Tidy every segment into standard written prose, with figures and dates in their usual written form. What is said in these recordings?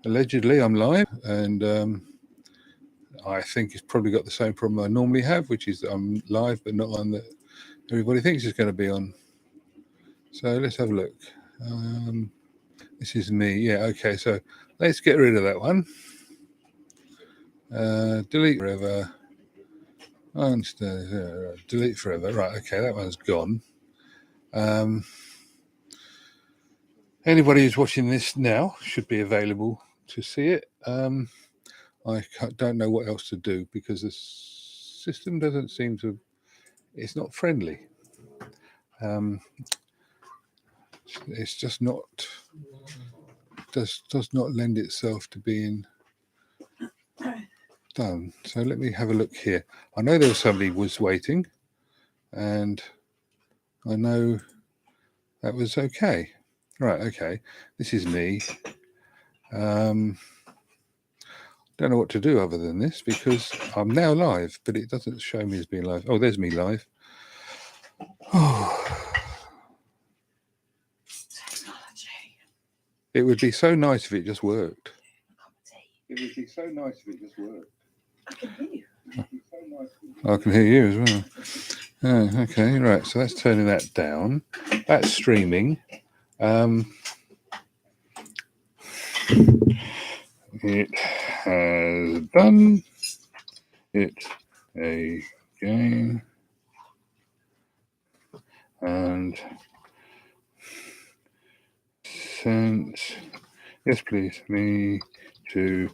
allegedly I'm live, and I think it's probably got the same problem I normally have, which is that I'm live but not on that everybody thinks it's going to be on. So let's have a look. This is me. Yeah, okay, so let's get rid of that one. Delete forever. Delete forever. Right, okay, that one's gone. Anybody who's watching this now should be available to see it. I don't know what else to do because the system doesn't seem to. It's not friendly. It's just not. Does not lend itself to being done. So let me have a look here. I know there was somebody was waiting, and I know that was okay. Right. Okay. This is me. Don't know what to do other than this because I'm now live, but it doesn't show me as being live. Oh, there's me live. Oh. It would be so nice if it just worked. It would be so nice if it just worked. I can hear you. I can hear you as well. Oh, okay, right. So that's turning that down. That's streaming. It has done it again. And sent, yes please, me to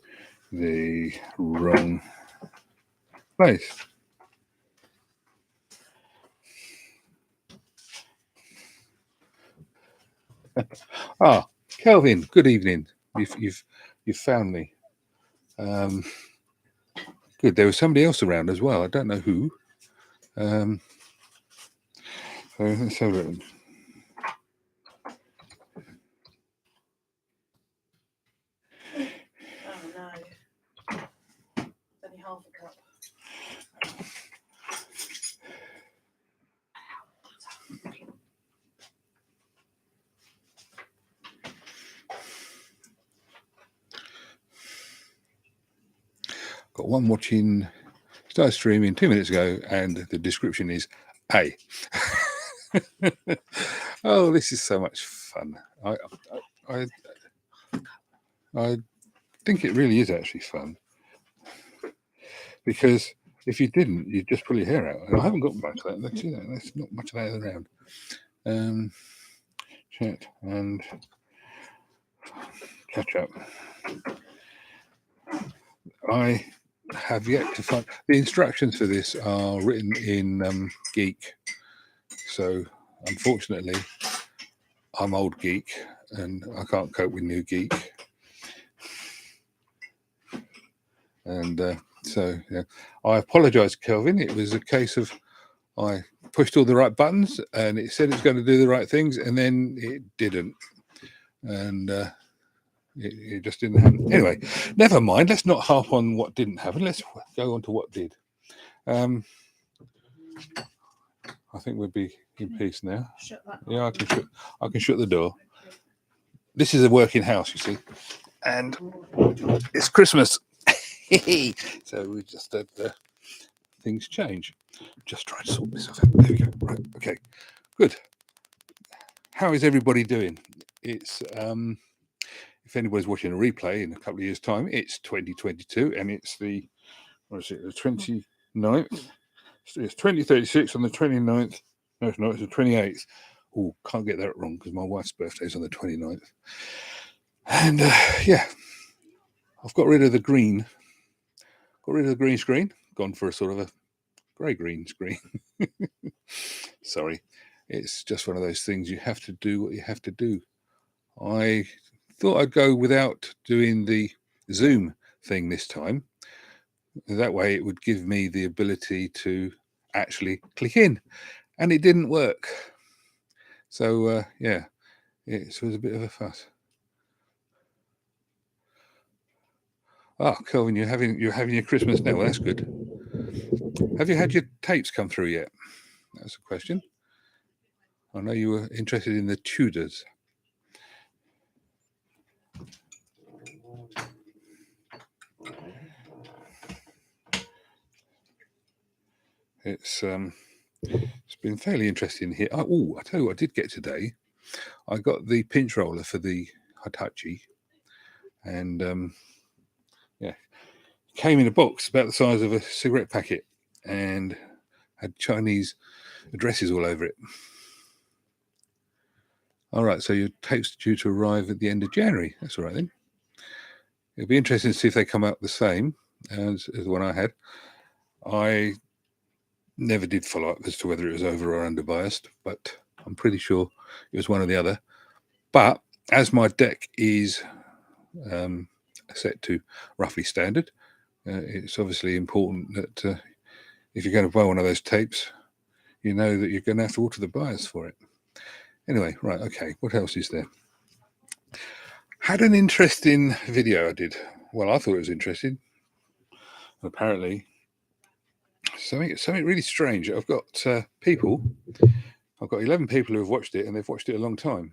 the wrong place. Kelvin, good evening. You've found me. Good. There was somebody else around as well. I don't know who. So let's have a look. Oh no. Only half a cup. Got one watching, started streaming 2 minutes ago, and the description is "Hey." Oh, this is so much fun. I think it really is actually fun because if you didn't, you'd just pull your hair out. And I haven't got much of that. That's not much of that around. Chat and catch up. I have yet to find the instructions for this are written in Geek, so unfortunately I'm old Geek and I can't cope with new Geek, and so yeah, I apologize, Kelvin. It was a case of I pushed all the right buttons and it said it's going to do the right things, and then it didn't, and it just didn't happen. Anyway, never mind. Let's not harp on what didn't happen. Let's go on to what did. I think we'll be in peace now. Shut that. Yeah, I can shut the door. This is a working house, you see, and it's Christmas. So we just had things change. Just trying to sort this out. There we go. Right. Okay. Good. How is everybody doing? It's if anybody's watching a replay in a couple of years' time, it's 2022, and it's the what is it? The 29th. It's 2036 on the 29th. No, it's not. It's the 28th. Oh, can't get that wrong because my wife's birthday is on the 29th. And yeah, I've got rid of the green. Got rid of the green screen. Gone for a sort of a grey-green screen. Sorry. It's just one of those things. You have to do what you have to do. I thought I'd go without doing the Zoom thing this time. That way it would give me the ability to actually click in. And it didn't work. So, yeah, it was a bit of a fuss. Kelvin, you're having your Christmas now. Well, that's good. Have you had your tapes come through yet? That's a question. I know you were interested in the Tudors. It's been fairly interesting here. Oh, I tell you what I did get today. I got the pinch roller for the Hitachi, and yeah, came in a box about the size of a cigarette packet and had Chinese addresses all over it. All right, so your tape's due to arrive at the end of January. That's all right then. It'll be interesting to see if they come out the same as the one I had. I never did follow up as to whether it was over or under biased, but I'm pretty sure it was one or the other. But as my deck is set to roughly standard, it's obviously important that if you're going to buy one of those tapes, you know that you're going to have to alter the bias for it. Anyway, right, okay, what else is there? Had an interesting video I did. Well, I thought it was interesting. Apparently, something really strange. I've got people. I've got 11 people who have watched it, and they've watched it a long time,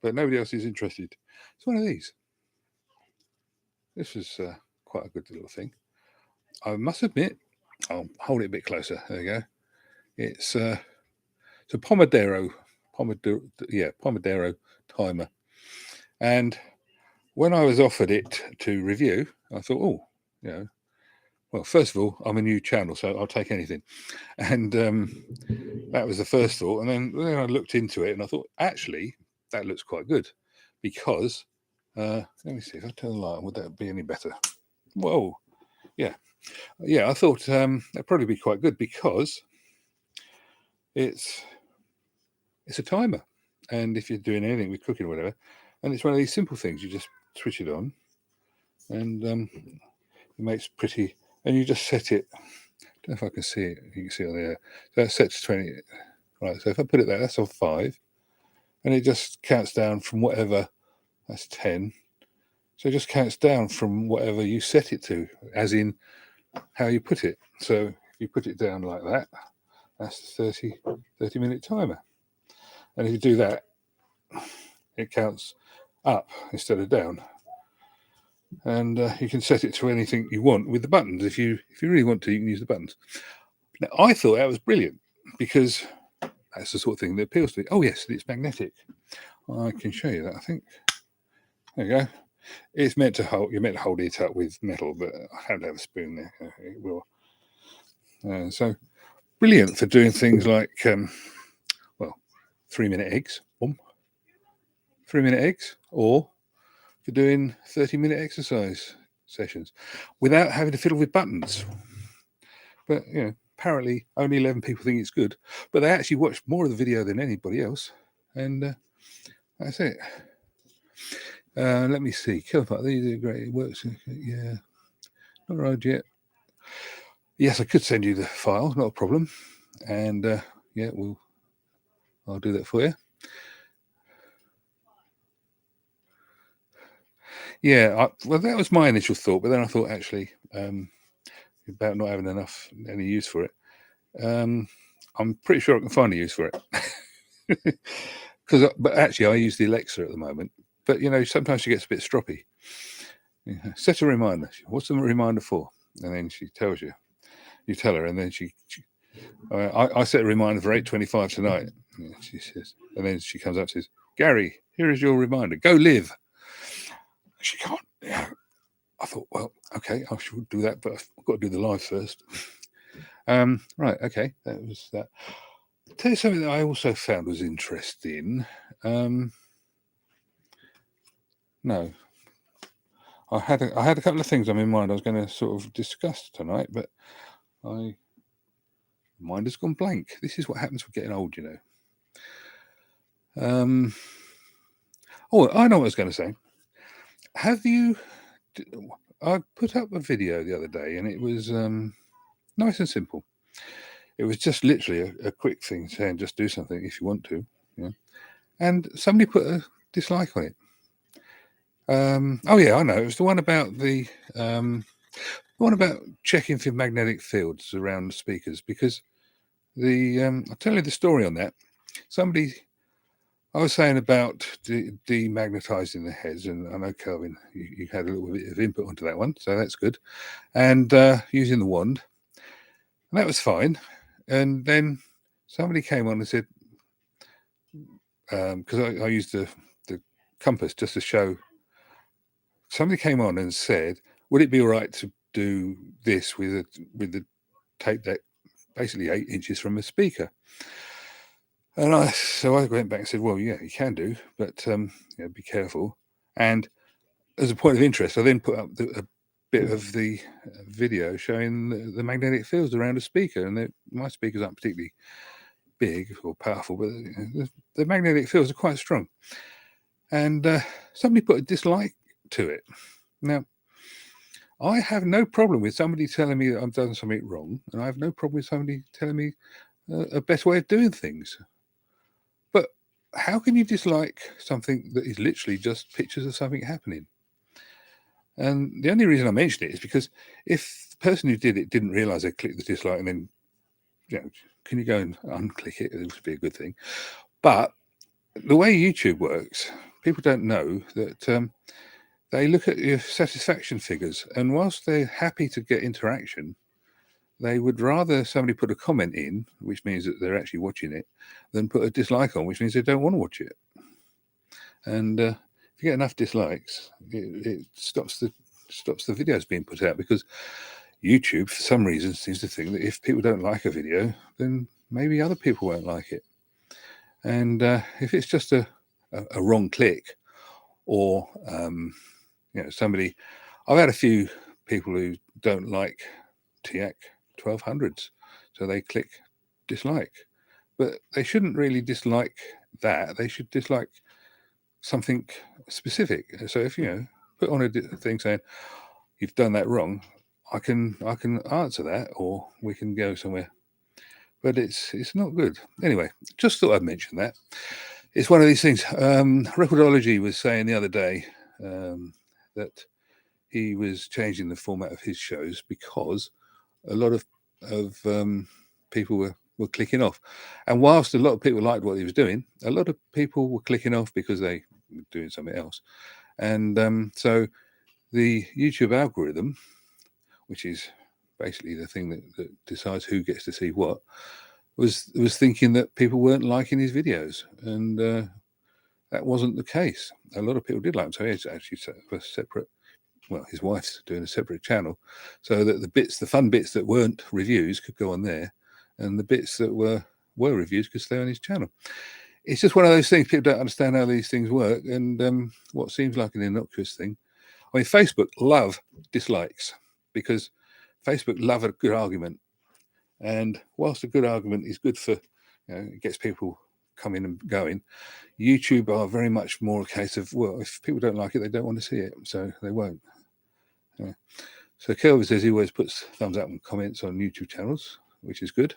but nobody else is interested. It's one of these. This was quite a good little thing. I must admit, I'll hold it a bit closer. There you go. It's a Pomodoro timer. And when I was offered it to review, I thought, oh, well, first of all, I'm a new channel, so I'll take anything. And that was the first thought. And then I looked into it and I thought, actually, that looks quite good because, let me see, if I turn the light on, would that be any better? Whoa. Yeah, I thought that'd probably be quite good because it's a timer. And if you're doing anything with cooking or whatever, and it's one of these simple things, you just switch it on and it makes pretty, and you just set it. I don't know if I can see it. You can see it on there. So that's set to 20. Right, so if I put it there, that's on 5. And it just counts down from whatever, that's 10. So it just counts down from whatever you set it to, as in how you put it. So if you put it down like that, that's the 30-minute timer. And if you do that, it counts up instead of down. And you can set it to anything you want with the buttons. If you really want to, you can use the buttons. Now, I thought that was brilliant because that's the sort of thing that appeals to me. Oh, yes, it's magnetic. I can show you that, I think. There you go. It's meant to hold. You're meant to hold it up with metal, but I don't have a spoon there. It will. So brilliant for doing things like, 3-minute eggs. 3-minute eggs, or for doing 30-minute exercise sessions without having to fiddle with buttons. But apparently only 11 people think it's good, but they actually watched more of the video than anybody else, and that's it. Let me see. Killpart, these are great. It works. Yeah, not right yet. Yes, I could send you the file, not a problem. And I'll do that for you. Yeah, well, that was my initial thought, but then I thought actually about not having any use for it. I'm pretty sure I can find a use for it. But actually, I use the Alexa at the moment. But sometimes she gets a bit stroppy. Set a reminder. What's the reminder for? And then she tells you. You tell her, and then I set a reminder for 8:25 tonight. She says, and then she comes up and says, "Gary, here is your reminder. Go live." She can't. I thought, well, okay, I should do that, but I've got to do the live first. Right, okay, that was that. I'll tell you something that I also found was interesting. No, I had a couple of things on my mind I was going to sort of discuss tonight, but my mind has gone blank. This is what happens with getting old, Oh, I know what I was going to say. Have you? I put up a video the other day, and it was nice and simple. It was just literally a quick thing saying, "Just do something if you want to." And somebody put a dislike on it. Oh yeah, I know. It was the one about checking for magnetic fields around speakers, because I'll tell you the story on that. I was saying about demagnetizing the heads, and I know, Kelvin, you had a little bit of input onto that one, so that's good. And using the wand, and that was fine. And then somebody came on and said, because I used the compass just to show. Somebody came on and said, would it be all right to do this with the tape deck basically 8 inches from a speaker? And so I went back and said, well, yeah, you can do, but be careful. And as a point of interest, I then put up a bit of the video showing the magnetic fields around a speaker. And my speakers aren't particularly big or powerful, but the magnetic fields are quite strong. And somebody put a dislike to it. Now, I have no problem with somebody telling me that I've done something wrong, and I have no problem with somebody telling me a better way of doing things. But how can you dislike something that is literally just pictures of something happening? And the only reason I mention it is because if the person who did it didn't realize they clicked the dislike and then, can you go and unclick it? It would be a good thing. But the way YouTube works, people don't know that they look at your satisfaction figures, and whilst they're happy to get interaction, they would rather somebody put a comment in, which means that they're actually watching it, than put a dislike on, which means they don't want to watch it. And if you get enough dislikes, it stops the videos being put out, because YouTube, for some reason, seems to think that if people don't like a video, then maybe other people won't like it. And if it's just a wrong click, or somebody, I've had a few people who don't like teac 1200s, so they click dislike, but they shouldn't really dislike that. They should dislike something specific. So if put on a thing saying you've done that wrong, I can answer that, or we can go somewhere. But it's not good. Anyway, just thought I'd mention that. It's one of these things. Recordology was saying the other day that he was changing the format of his shows because a lot of people were clicking off. And whilst a lot of people liked what he was doing, a lot of people were clicking off because they were doing something else. And so the YouTube algorithm, which is basically the thing that decides who gets to see what, was thinking that people weren't liking his videos. And that wasn't the case. A lot of people did like him. So he's actually a separate, well, his wife's doing a separate channel, so that the fun bits that weren't reviews could go on there, and the bits that were reviews could stay on his channel. It's just one of those things. People don't understand how these things work, and what seems like an innocuous thing. I mean, Facebook love dislikes because Facebook love a good argument, and whilst a good argument is good for, it gets people coming and going, YouTube are very much more a case of, well, if people don't like it, they don't want to see it, so they won't. So Kelvin says he always puts thumbs up and comments on YouTube channels, which is good,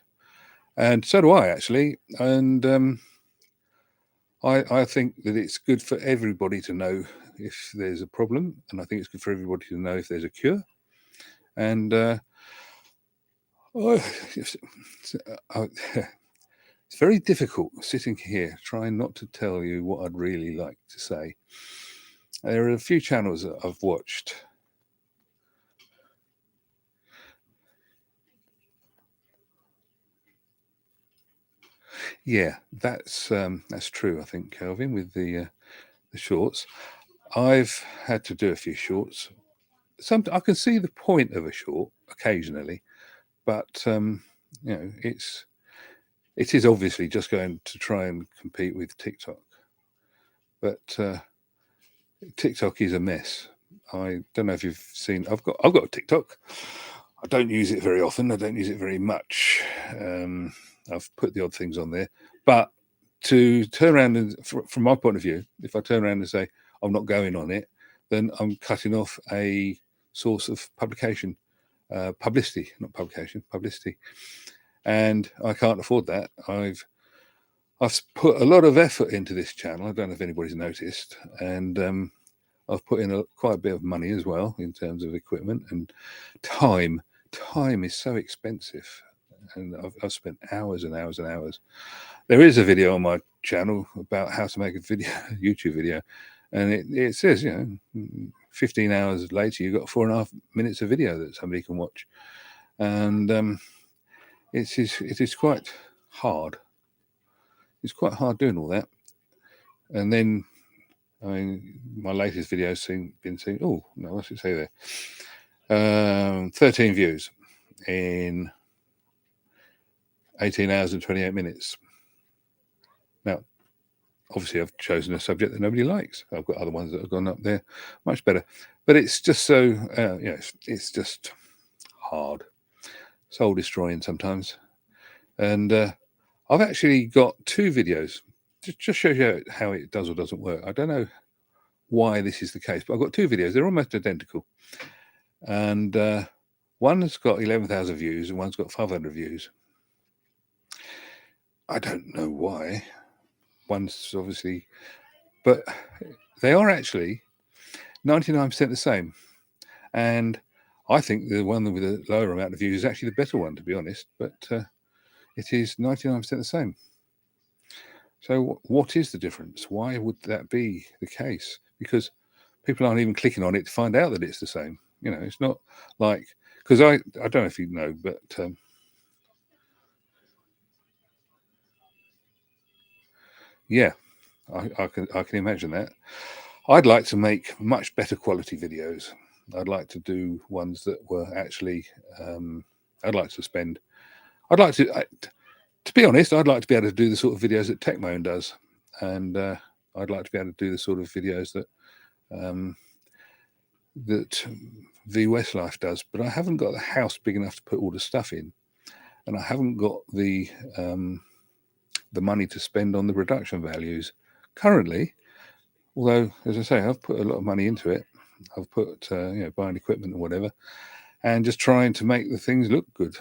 and so do I actually. And I think that it's good for everybody to know if there's a problem, and I think it's good for everybody to know if there's a cure. And it's very difficult sitting here trying not to tell you what I'd really like to say. There are a few channels that I've watched. Yeah, that's true. I think, Kelvin, with the shorts, I've had to do a few shorts. I can see the point of a short occasionally, but it is obviously just going to try and compete with TikTok. But TikTok is a mess. I don't know if you've seen. I've got a TikTok. I don't use it very often. I don't use it very much. I've put the odd things on there, but to turn around and, from my point of view, if I turn around and say I'm not going on it, then I'm cutting off a source of publication, publicity, not publication, publicity, and I can't afford that. I've put a lot of effort into this channel. I don't know if anybody's noticed, and I've put in quite a bit of money as well in terms of equipment and time. Time is so expensive, and I've spent hours and hours and hours. There is a video on my channel about how to make a video, YouTube video, and it says, 15 hours later, you've got 4.5 minutes of video that somebody can watch. And it is quite hard. It's quite hard doing all that. And then, I mean, my latest video has been seen. Oh no, what's it say there? 13 views in 18 hours and 28 minutes. Now, obviously, I've chosen a subject that nobody likes. I've got other ones that have gone up there much better. But it's just so, it's just hard, soul destroying sometimes. And I've actually got 2 videos. Just shows you how it does or doesn't work. I don't know why this is the case, but I've got 2 videos. They're almost identical. And one's got 11,000 views and one's got 500 views. I don't know why. One's obviously, but they are actually 99% the same. And I think the one with the lower amount of views is actually the better one, to be honest. But it is 99% the same. So what is the difference? Why would that be the case? Because people aren't even clicking on it to find out that it's the same. You know, it's not like, because I don't know if you know, but yeah, I can imagine that. I'd like to make much better quality videos. I'd like to do ones that were actually, I'd like to be honest, I'd like to be able to do the sort of videos that Techmoan does. And I'd like to be able to do the sort of videos that that V Westlife does. But I haven't got the house big enough to put all the stuff in. And I haven't got the money to spend on the production values currently. Although, as I say, I've put a lot of money into it. I've put, buying equipment or whatever, and just trying to make the things look good.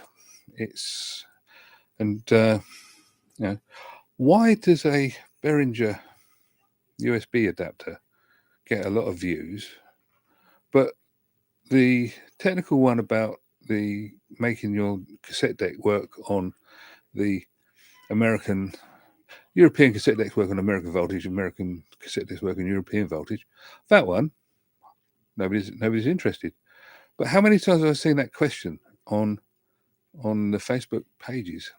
Why does a Behringer USB adapter get a lot of views, but the technical one about the making your cassette deck work on the European cassette decks work on American voltage, American cassette decks work on European voltage, that one, nobody's interested. But how many times have I seen that question on the Facebook pages?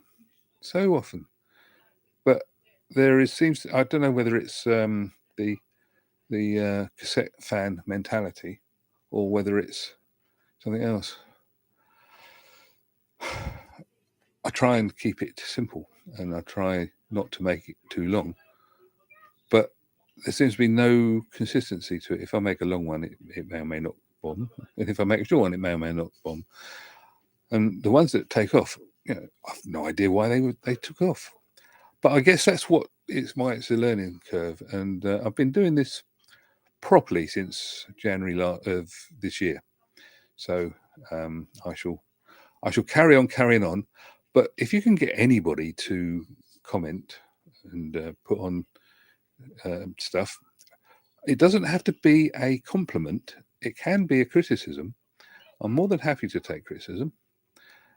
So often. But I don't know whether it's the cassette fan mentality or whether it's something else. I try and keep it simple and I try not to make it too long, but there seems to be no consistency to it. If I make a long one, it may or may not bomb. And if I make a short one, it may or may not bomb. And the ones that take off, I've no idea why they took off. But I guess that's why it's a learning curve. And I've been doing this properly since January of this year. So I shall carry on carrying on. But if you can get anybody to comment and put on stuff, it doesn't have to be a compliment. It can be a criticism. I'm more than happy to take criticism.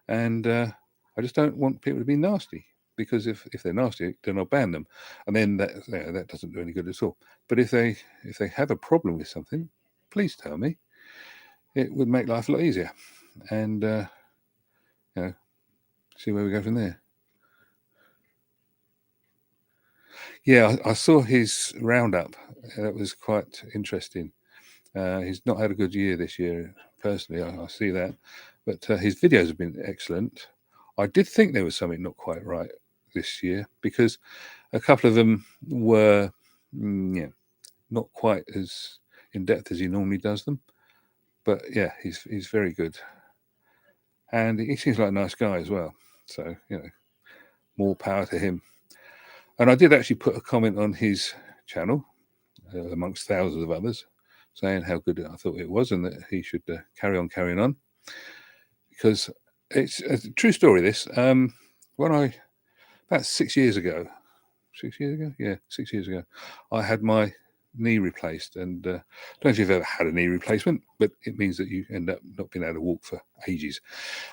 And I just don't want people to be nasty, because if they're nasty, then I'll ban them. And then that doesn't do any good at all. But if they have a problem with something, please tell me. It would make life a lot easier. And see where we go from there. Yeah, I saw his roundup. That was quite interesting. He's not had a good year this year, personally. I see that. But his videos have been excellent. I did think there was something not quite right this year, because a couple of them were not quite as in depth as he normally does them. But yeah, he's very good. And he seems like a nice guy as well. So, more power to him. And I did actually put a comment on his channel, amongst thousands of others, saying how good I thought it was and that he should carry on carrying on. Because it's a true story, this. About 6 years ago, 6 years ago? Yeah, 6 years ago, I had my knee replaced. And I don't know if you've ever had a knee replacement, but it means that you end up not being able to walk for ages.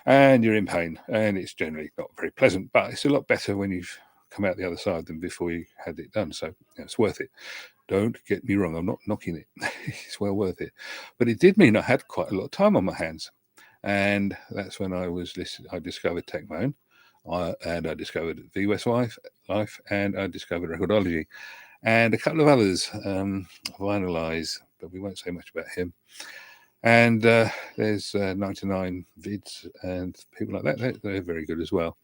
And you're in pain. And it's generally not very pleasant, but it's a lot better when you've come out the other side than before you had it done. So it's worth it. Don't get me wrong, I'm not knocking it. It's well worth it. But it did mean I had quite a lot of time on my hands. And that's when I discovered Techmoan. and I discovered VWest Life, and I discovered Recordology, and a couple of others, Vinyl Eyes, but we won't say much about him. And there's 99 Vids and people like that. They're very good as well.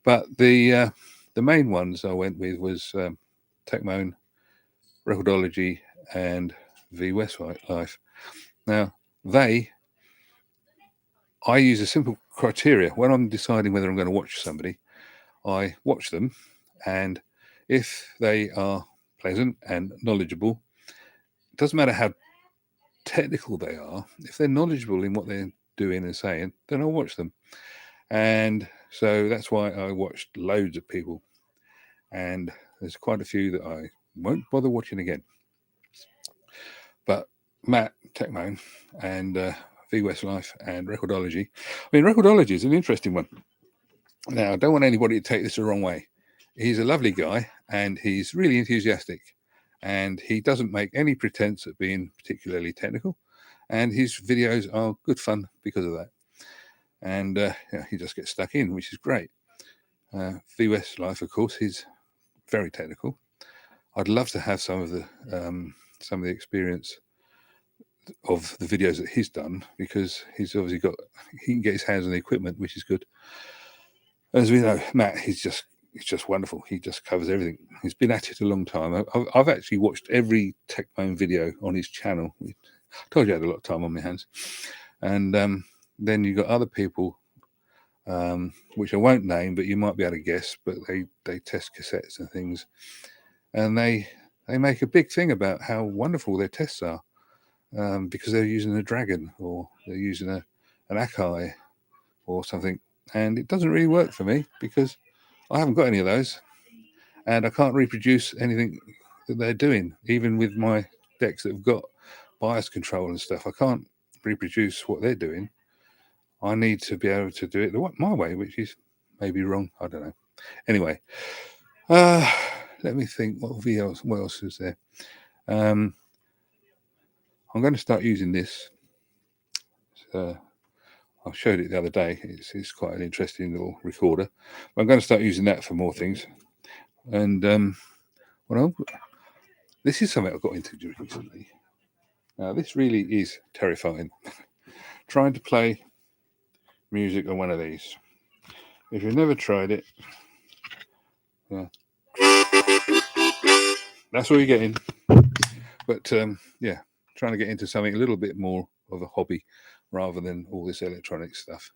But the main ones I went with was teac, Recordology, and VWest Life. Now, I use a simple criteria. When I'm deciding whether I'm going to watch somebody, I watch them, and if they are pleasant and knowledgeable, it doesn't matter how technical they are. If they're knowledgeable in what they're doing and saying, then I'll watch them. And so that's why I watched loads of people, and there's quite a few that I won't bother watching again. But Matt, teac, and VWest Life and Recordology. I mean, Recordology is an interesting one. Now, I don't want anybody to take this the wrong way. He's a lovely guy, and he's really enthusiastic, and he doesn't make any pretense at being particularly technical, and his videos are good fun because of that. And he just gets stuck in, which is great. VWest Life, of course, he's very technical. I'd love to have some of the experience of the videos that he's done, because he's obviously he can get his hands on the equipment, which is good. As we know, Matt, he's just wonderful. He just covers everything. He's been at it a long time. I've actually watched every teac video on his channel. I told you I had a lot of time on my hands. And then you've got other people, which I won't name, but you might be able to guess, but they test cassettes and things. And they make a big thing about how wonderful their tests are, because they're using a Dragon, or they're using an Akai or something. And it doesn't really work for me, because I haven't got any of those, and I can't reproduce anything that they're doing. Even with my decks that have got bias control and stuff, I can't reproduce what they're doing. I need to be able to do it my way, which is maybe wrong. I don't know. Anyway, let me think. What else is there? I'm going to start using this. I showed it the other day. It's quite an interesting little recorder. But I'm going to start using that for more things. And this is something I got into recently. Now, this really is terrifying. Trying to play music on one of these. If you've never tried it, that's all you're getting. But trying to get into something a little bit more of a hobby rather than all this electronic stuff,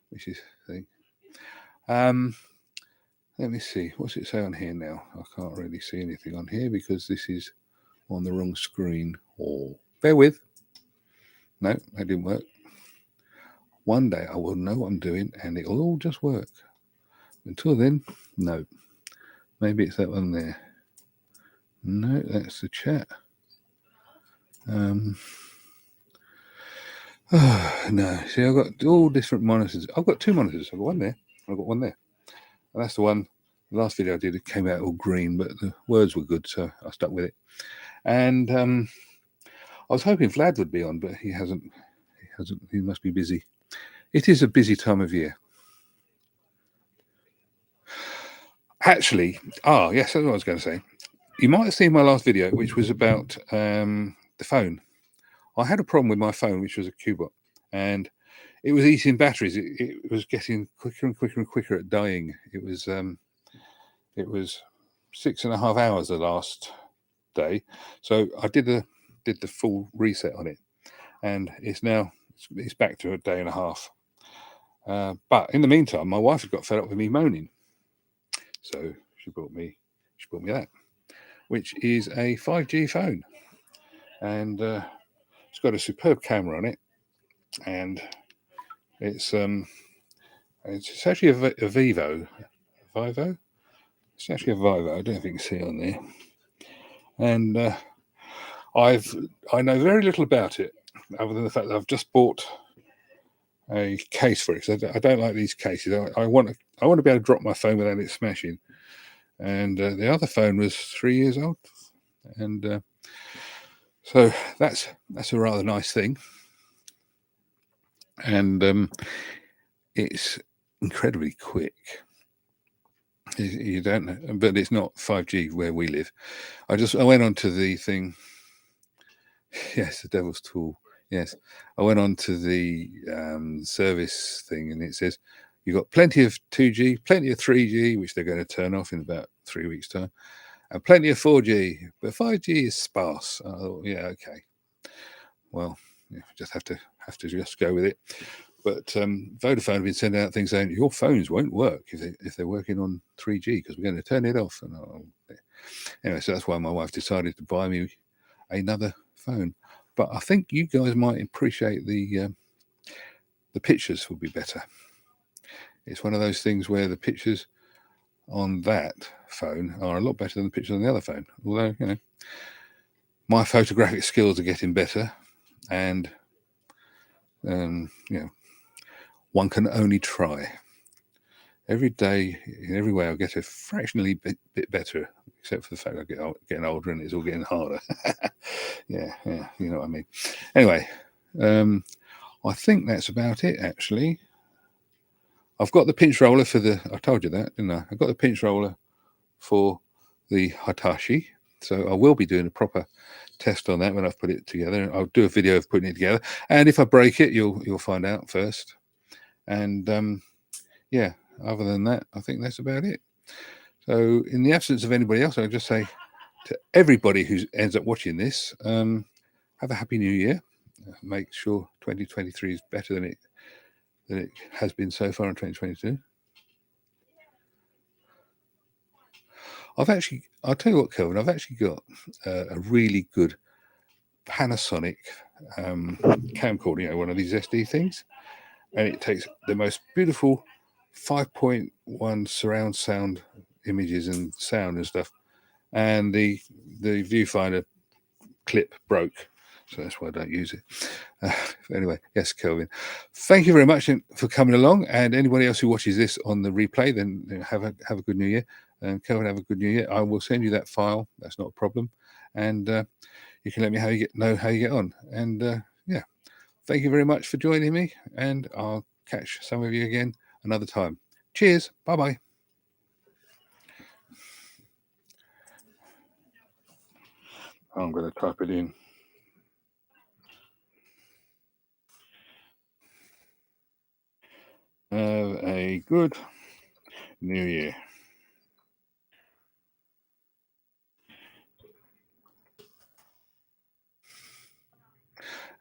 which is the thing. Let me see. What's it say on here now? I can't really see anything on here because this is on the wrong screen. Oh, bear with. No, that didn't work. One day I will know what I'm doing and it'll all just work. Until then, no. Maybe it's that one there. No, that's the chat. No, see, I've got all different monitors. I've got two monitors. I've got one there. I've got one there. And that's the one. The last video I did, it came out all green, but the words were good, so I stuck with it. And I was hoping Vlad would be on, but he hasn't. He must be busy. It is a busy time of year. Actually, yes, that's what I was going to say. You might have seen my last video, which was about the phone. I had a problem with my phone, which was a Cubot, and it was eating batteries. It was getting quicker and quicker and quicker at dying. It was 6.5 hours the last day, so I did the full reset on it, and it's back to a day and a half. But in the meantime, my wife had got fed up with me moaning, so she bought me that, which is a 5G phone, and it's got a superb camera on it, and it's actually a Vivo. It's actually a Vivo. I don't know if you can see it on there. And I know very little about it, other than the fact that I've just bought a case for it. So I don't like these cases. I want to be able to drop my phone without it smashing. And the other phone was 3 years old, and so that's a rather nice thing. And it's incredibly quick. You don't know, but it's not 5G where we live. I went on to the thing. Yes, the devil's tool. Yes, I went on to the service thing, and it says you've got plenty of 2G, plenty of 3G, which they're going to turn off in about 3 weeks' time, and plenty of 4G, but 5G is sparse. I thought, yeah, okay. Well, yeah, just have to just go with it. But Vodafone have been sending out things saying your phones won't work if they're working on 3G because we're going to turn it off. And anyway, so that's why my wife decided to buy me another phone. But I think you guys might appreciate the pictures will be better. It's one of those things where the pictures on that phone are a lot better than the pictures on the other phone. Although, you know, my photographic skills are getting better, and you know, one can only try. Every day, in every way, I'll get a fractionally bit better, except for the fact I getting older and it's all getting harder. yeah, you know what I mean. Anyway, I think that's about it, actually. I've got the pinch roller for I told you that, didn't I? I've got the pinch roller for the Hitachi. So I will be doing a proper test on that when I've put it together. I'll do a video of putting it together. And if I break it, you'll find out first. And yeah, other than that, I think that's about it. So in the absence of anybody else, I'll just say to everybody who ends up watching this, have a happy new year. Make sure 2023 is better than it has been so far in 2022. I'll tell you what, Kelvin, I've actually got a really good Panasonic camcorder, you know, one of these SD things, and it takes the most beautiful 5.1 surround sound images and sound and stuff, and the viewfinder clip broke, so that's why I don't use it. Anyway, yes, Kelvin, thank you very much for coming along, and anybody else who watches this on the replay, then have a good new year. And Kelvin, have a good new year. I will send you that file, that's not a problem, and you can let me know how you get on. And yeah, thank you very much for joining me, and I'll catch some of you again another time. Cheers, bye-bye. I'm going to type it in. Have a good new year.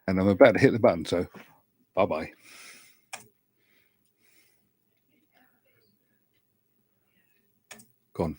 And I'm about to hit the button, so bye-bye. Gone.